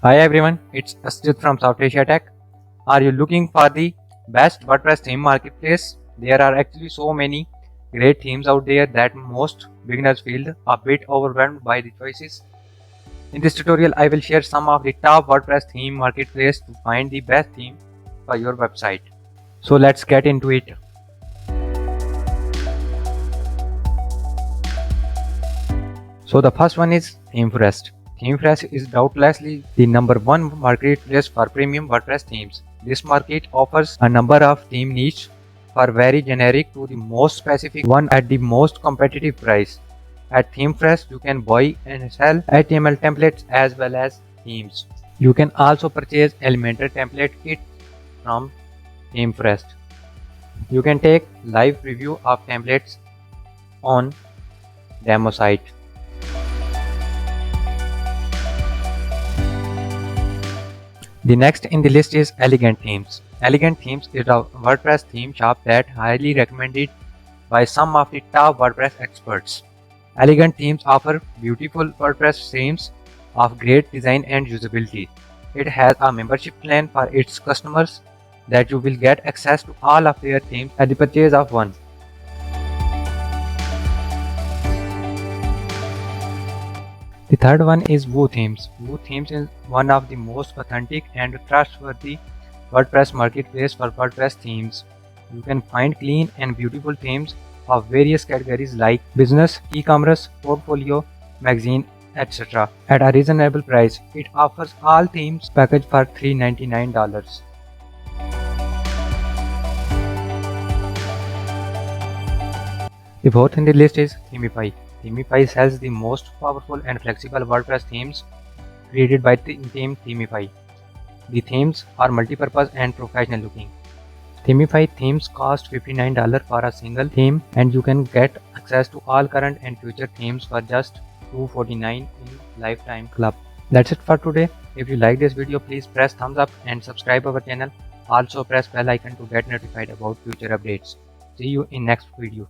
Hi everyone, it's Asjit from South Asia Tech. Are you looking for the best WordPress theme marketplace? There are actually so many great themes out there that most beginners feel a bit overwhelmed by the choices. In this tutorial, I will share some of the top WordPress theme marketplace to find the best theme for your website. So let's get into it. So the first one is ThemeForest. ThemeForest is doubtlessly the number one marketplace for premium WordPress themes. This market offers a number of theme niches for very generic to the most specific one at the most competitive price. At ThemeForest, you can buy and sell HTML templates as well as themes. You can also purchase Elementor template kit from ThemeForest. You can take live preview of templates on demo site. The next in the list is ElegantThemes. ElegantThemes is a WordPress theme shop that highly recommended by some of the top WordPress experts. ElegantThemes offer beautiful WordPress themes of great design and usability. It has a membership plan for its customers that you will get access to all of their themes at the purchase of one. The third one is WooThemes. WooThemes is one of the most authentic and trustworthy WordPress marketplace for WordPress themes. You can find clean and beautiful themes of various categories like business, e-commerce, portfolio, magazine, etc. at a reasonable price. It offers all themes packaged for $399. The fourth in the list is Themify. Themify sells the most powerful and flexible WordPress themes created by team Themify. The themes are multi-purpose and professional looking. Themify themes cost $59 for a single theme, and you can get access to all current and future themes for just $249 in lifetime club. That's it for today. If you like this video, please press thumbs up and subscribe our channel. Also press bell icon to get notified about future updates. See you in next video.